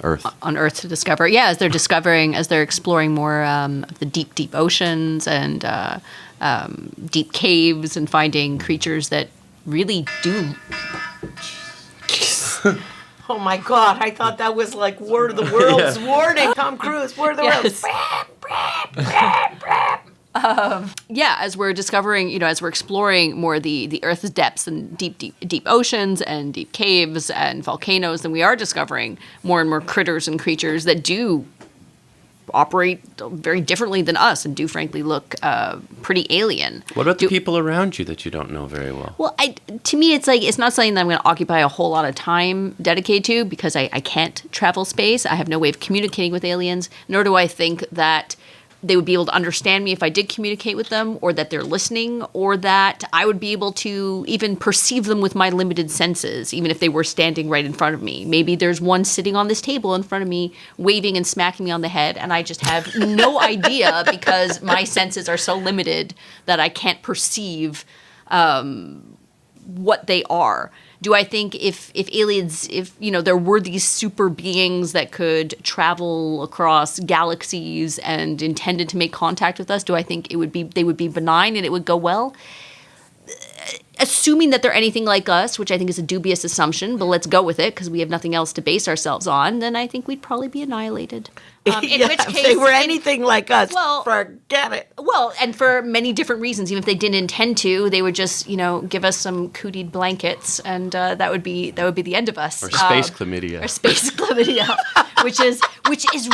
Earth. On Earth to discover. Yeah, as they're exploring more of the deep oceans and deep caves and finding creatures that really do. Oh my God! I thought that was like War of the Worlds warning. Tom Cruise, War of the Worlds. Yeah, as we're discovering, as we're exploring more the Earth's depths and deep oceans and deep caves and volcanoes, then we are discovering more and more critters and creatures that do operate very differently than us and do frankly look pretty alien. What about the people around you that you don't know very well? Well, to me, it's like it's not something that I'm going to occupy a whole lot of time dedicated to because I can't travel space. I have no way of communicating with aliens, nor do I think that they would be able to understand me if I did communicate with them, or that they're listening, or that I would be able to even perceive them with my limited senses, even if they were standing right in front of me. Maybe there's one sitting on this table in front of me, waving and smacking me on the head, and I just have no idea because my senses are so limited that I can't perceive what they are. Do I think if aliens, there were these super beings that could travel across galaxies and intended to make contact with us, do I think they would be benign and it would go well? Assuming that they're anything like us, which I think is a dubious assumption, but let's go with it because we have nothing else to base ourselves on, then I think we'd probably be annihilated. In which case, if they were anything like us, well, forget it. Well, and for many different reasons. Even if they didn't intend to, they would just, give us some cootied blankets, and that would be the end of us. Or space chlamydia. Or space chlamydia, which is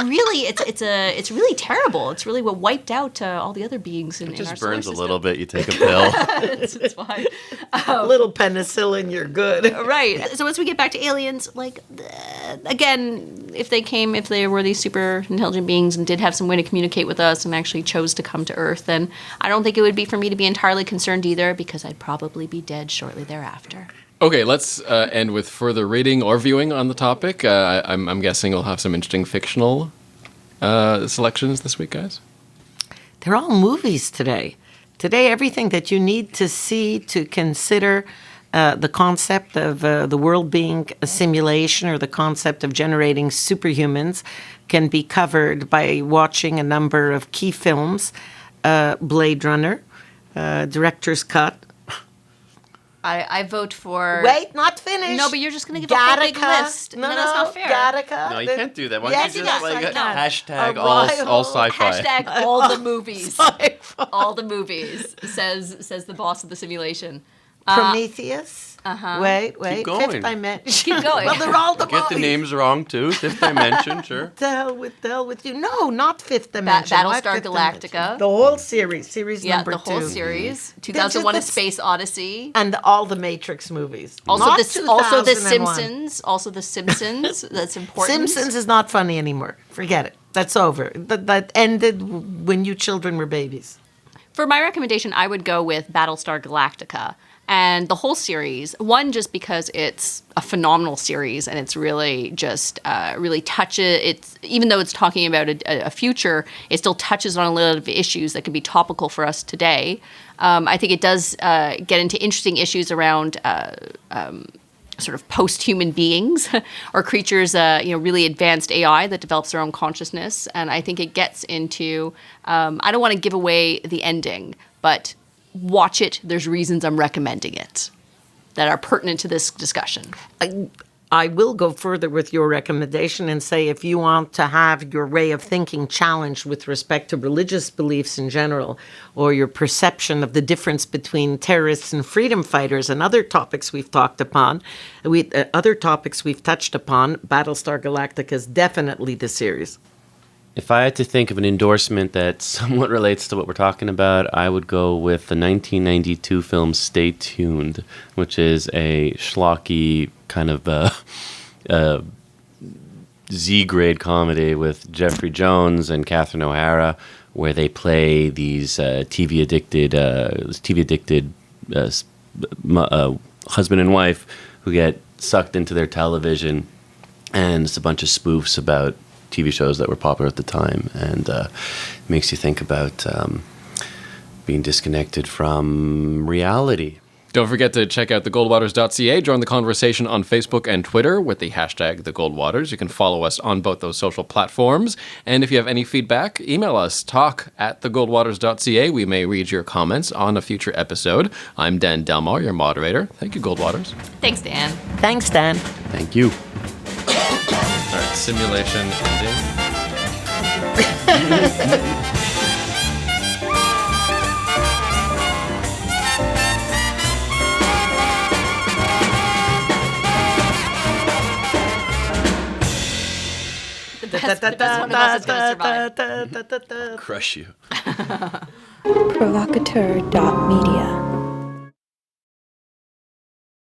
really it's really terrible. It's really what wiped out all the other beings in our solar system. It just burns a little bit. You take a pill. It's fine. A little penicillin, you're good. Right. So once we get back to aliens, again, if they were these super intelligent beings and did have some way to communicate with us and actually chose to come to Earth, then I don't think it would be for me to be entirely concerned either, because I'd probably be dead shortly thereafter. Okay, let's end with further reading or viewing on the topic. I'm guessing we'll have some interesting fictional selections this week, guys. They're all movies today. Today, everything that you need to see to consider the concept of the world being a simulation, or the concept of generating superhumans, can be covered by watching a number of key films. Blade Runner, Director's Cut. I vote for... Wait, not finished. No, but you're just going to give a whole big list. No, that's not fair. Gattaca. No, you can't do that. Why Yes, don't you yes, just I can. hashtag Arrival. all sci-fi? Hashtag all the movies. Sci-fi. All the movies, says the boss of the simulation. Prometheus. Wait. Keep going. Fifth Dimension. Keep going. Well, they're all the Get the movies. names wrong too. Fifth Dimension, sure. The hell with you. No, not Fifth Dimension. Why Battlestar Fifth Galactica. Dimension? The whole series Yeah, number the 2. whole series. 2001: A That's- Space Odyssey. And all the Matrix movies. Also Not the 2001. Simpsons. Also the Simpsons. That's important. Simpsons is not funny anymore. Forget it. That's over. That ended when you children were babies. For my recommendation, I would go with Battlestar Galactica. And the whole series, one, just because it's a phenomenal series and it's really just really touches, it's even though it's talking about a future, it still touches on a lot of issues that can be topical for us today. I think it does get into interesting issues around sort of post-human beings or creatures, really advanced AI that develops their own consciousness. And I think it gets into, I don't want to give away the ending, but watch it. There's reasons I'm recommending it that are pertinent to this discussion. I will go further with your recommendation and say, if you want to have your way of thinking challenged with respect to religious beliefs in general, or your perception of the difference between terrorists and freedom fighters and other topics we've touched upon, Battlestar Galactica is definitely the series. If I had to think of an endorsement that somewhat relates to what we're talking about, I would go with the 1992 film Stay Tuned, which is a schlocky kind of Z-grade comedy with Jeffrey Jones and Catherine O'Hara, where they play these TV-addicted husband and wife who get sucked into their television, and it's a bunch of spoofs about TV shows that were popular at the time, and makes you think about being disconnected from reality. Don't forget to check out thegoldwaters.ca. Join the conversation on Facebook and Twitter with the hashtag #TheGoldwaters. You can follow us on both those social platforms. And if you have any feedback, email us, talk@thegoldwaters.ca. We may read your comments on a future episode. I'm Dan Delmar, your moderator. Thank you, Goldwaters. Thanks, Dan. Thanks, Dan. Thank you. All right, simulation ending. The best one of us is going to survive. Crush you. Provocateur.media.